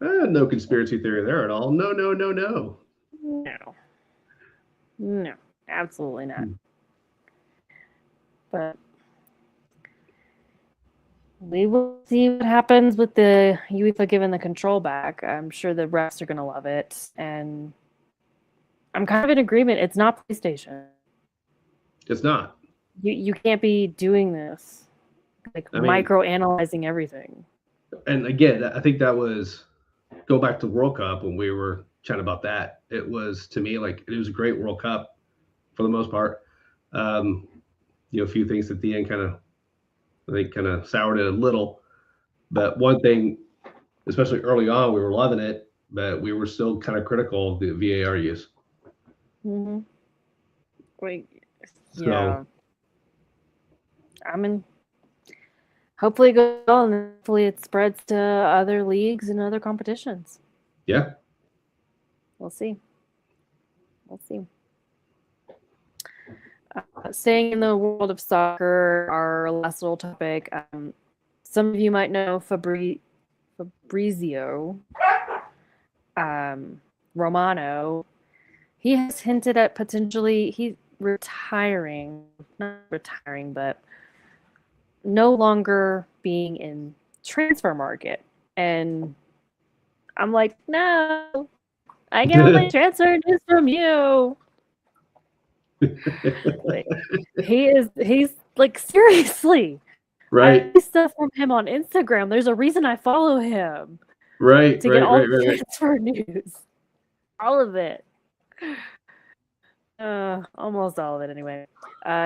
No conspiracy theory there at all. No. No, absolutely not. But we will see what happens with the UEFA giving the control back. I'm sure the refs are going to love it. And I'm kind of in agreement. It's not PlayStation. It's not. You can't be doing this. Micro-analyzing everything. And again, I think that was, go back to World Cup when we were chatting about that. It was, to me, like, it was a great World Cup for the most part. A few things at the end kind of soured it a little. But one thing, especially early on, we were loving it, but we were still kind of critical of the VAR use. Yeah. I mean, hopefully it goes well, and hopefully it spreads to other leagues and other competitions. Yeah. We'll see. Staying in the world of soccer, our last little topic. Some of you might know Fabrizio Romano. He has hinted at potentially not retiring, but no longer being in transfer market. And I'm like, no, I get all my transfer news from you. He's like, seriously. Right. I see stuff from him on Instagram. There's a reason I follow him. Right. To get all the transfer news. All of it. Almost all of it anyway.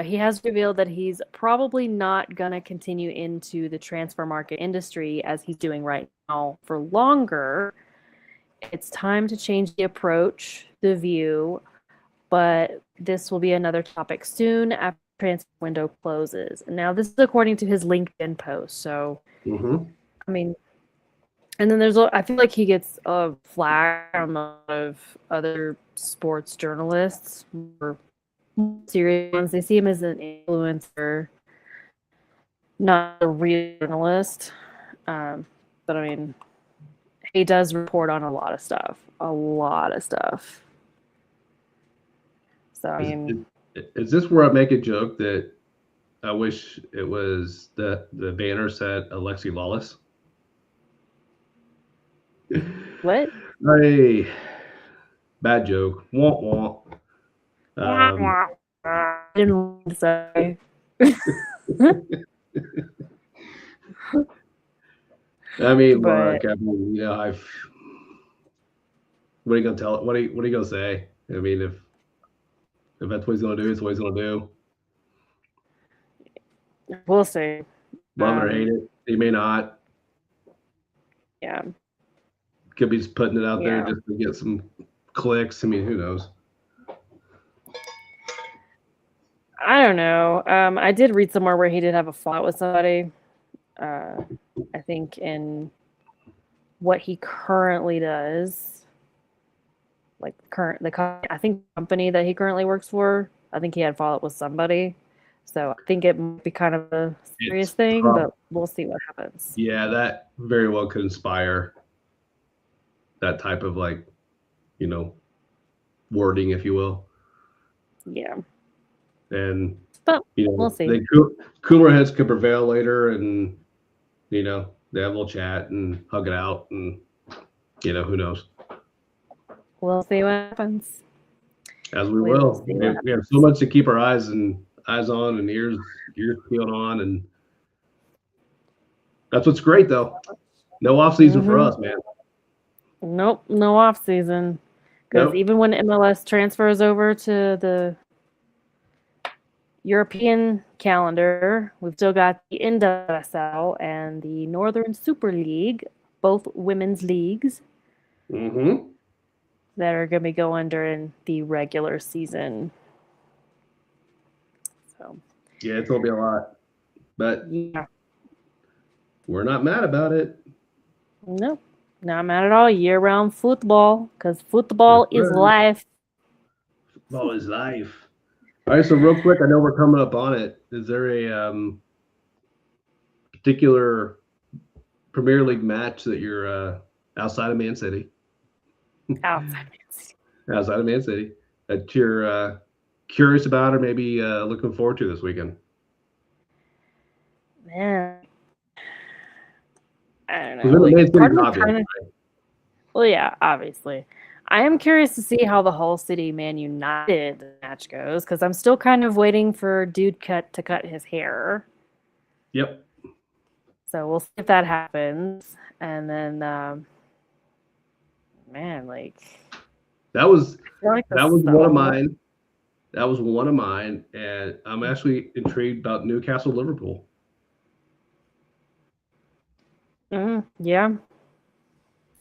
He has revealed that he's probably not going to continue into the transfer market industry as he's doing right now for longer. It's time to change the approach, the view, but this will be another topic soon after the transfer window closes. Now, this is according to his LinkedIn post. So, I mean, and then I feel like he gets a flag from a lot of other sports journalists, or serious ones. They see him as an influencer, not a real journalist. But I mean, he does report on a lot of stuff. So, I mean, is this where I make a joke that I wish it was the banner said Alexi Lawless? What? Hey, bad joke. Womp womp. I didn't want to say. I mean, look, what are you gonna tell? What are you gonna say? I mean, if that's what he's gonna do, it's what he's gonna do. We'll see. Love it or hate it, he may not. Yeah. Could be just putting it out there just to get some clicks. I mean, who knows? I don't know. I did read somewhere where he did have a fight with somebody. I think in what he currently does, like I think the company that he currently works for, I think he had fallout with somebody. So I think it might be kind of a serious thing, but we'll see what happens. Yeah, that very well could inspire that type of like, wording, if you will. Yeah. And But we'll see. Cooler heads could prevail later, and they have a little chat and hug it out, and who knows. We'll see what happens. As we will. We have so much to keep our eyes on and ears peeled on, and that's what's great though. No off season for us, man. Nope, no off season. Because even when MLS transfers over to the European calendar, we've still got the NWSL and the Northern Super League, both women's leagues, that are going to be going during the regular season. So yeah, it's going to be a lot, but yeah, we're not mad about it. No, not mad at all. Year-round football, because football is life. Football is life. All right, so real quick, I know we're coming up on it. Is there a particular Premier League match that you're outside of Man City? Outside of Man City that you're curious about or maybe looking forward to this weekend? Man, I don't know. Like, well, yeah, obviously. I am curious to see how the Hull City Man United match goes because I'm still kind of waiting for Dude to cut his hair. Yep. So we'll see if that happens. And then, man, like that was one of mine. That was one of mine, and I'm actually intrigued about Newcastle Liverpool. Yeah.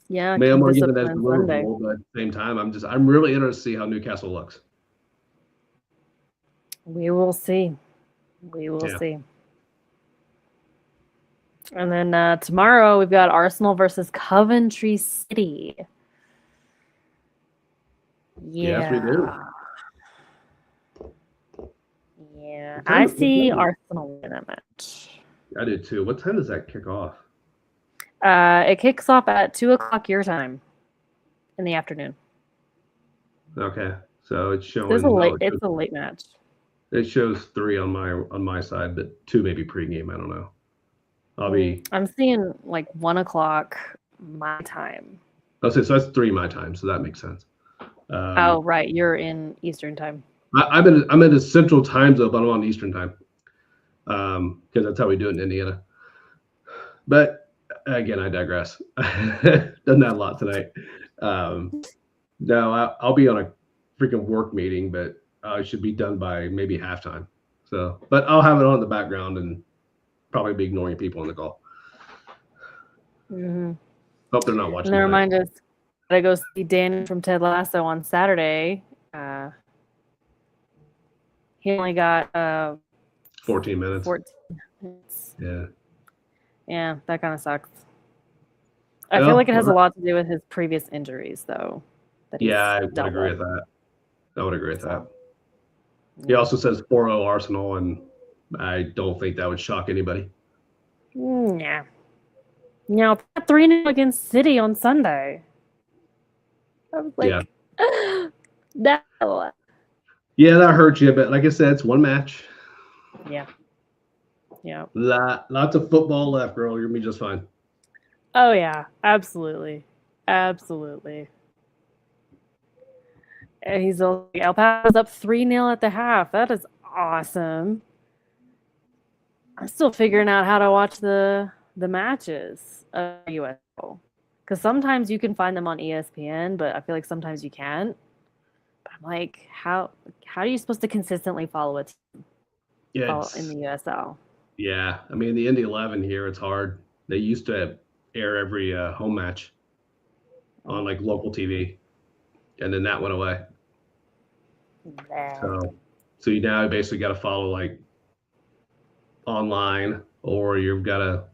Yeah, I'm going to give it as Liverpool, but at the same time, I'm really interested to see how Newcastle looks. We will see. We will see. And then tomorrow we've got Arsenal versus Coventry City. Yeah. Yes, we do. Yeah, I see Arsenal win that match. I do too. What time does that kick off? It kicks off at 2:00 your time in the afternoon. Okay, so it's showing. It's a late match. It shows 3 on my side, but 2 maybe pregame. I don't know. I'm seeing like 1:00 my time. Okay, so that's 3 my time, so that makes sense. Oh, right, you're in Eastern time. I'm in a Central time zone, but I'm on Eastern time, because that's how we do it in Indiana. But again, I digress. Done that a lot tonight. No, I'll be on a freaking work meeting, but I should be done by maybe halftime. So, but I'll have it on in the background and probably be ignoring people on the call. Hope they're not watching. And they remind us to go see Dan from Ted Lasso on Saturday. He only got 14 minutes. 14 minutes. Yeah. Yeah, that kind of sucks. I feel like it has a lot to do with his previous injuries, though. Yeah, I would agree with that. I would agree with that. He also says 4-0 Arsenal, and I don't think that would shock anybody. Yeah. Now, 3-0 against City on Sunday. I was like, no. Yeah, that hurts you, but like I said, it's one match. Yeah. Yeah. Lots of football left, girl. You're going to be just fine. Oh, yeah. Absolutely. Absolutely. And he's like, El Paso's up 3-0 at the half. That is awesome. I'm still figuring out how to watch the matches of USL. Because sometimes you can find them on ESPN, but I feel like sometimes you can't. But I'm like, how are you supposed to consistently follow a team in the USL? Yeah. I mean, the Indy 11 here, it's hard. They used to air every home match on like local TV, and then that went away. So So you now basically got to follow like online, or you've got to,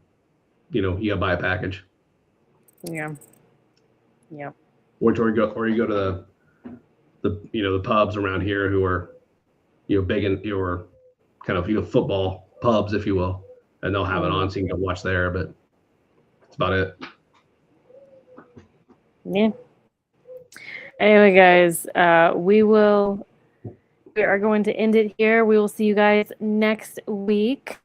you got to buy a package. Yeah. Yeah. Or you go to the pubs around here who are, big in your kind of, football pubs, if you will, and they'll have it on so you can go watch there, but that's about it. Yeah. Anyway, guys, we are going to end it here. We will see you guys next week.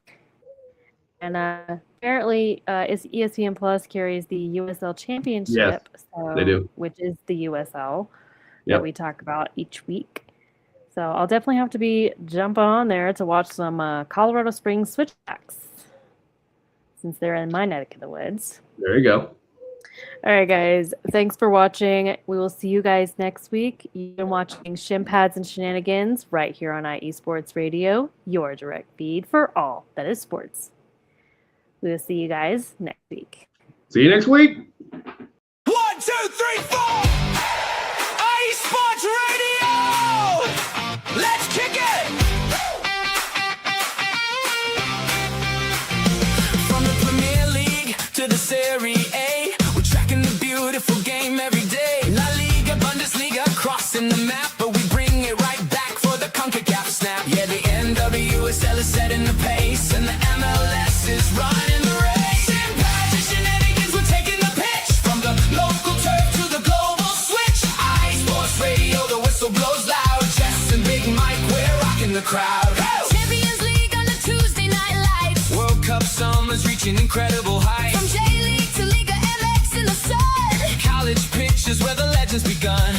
And apparently, ESPN Plus carries the USL Championship. Yes, so, they do. Which is the USL that Yep. we talk about each week. So I'll definitely have to jumping on there to watch some Colorado Springs Switchbacks, since they're in my neck of the woods. There you go. All right, guys. Thanks for watching. We will see you guys next week. You've been watching Shin Pads and Shenanigans right here on IE Sports Radio, your direct feed for all that is sports. We will see you guys next week. See you next week. 1, 2, 3, 4. IE Sports Radio. Let's kick it. From the Premier League to the Serie A, we're tracking the beautiful game every day. La Liga, Bundesliga, crossing the map, but we bring it right back for the CONCACAF snap. Yeah, the NWSL is setting the pace, and the MLS is running the race. Shin Pads and Shenanigans, we're taking the pitch from the local turf to the global switch. IE Sports Radio, the whistle blows loud. Jess and Big Mike, we're rocking the crowd. Champions League on the Tuesday night lights. World Cup summer's reaching incredible heights. From J-League to Liga MX in the sun. College pitches where the legends begun.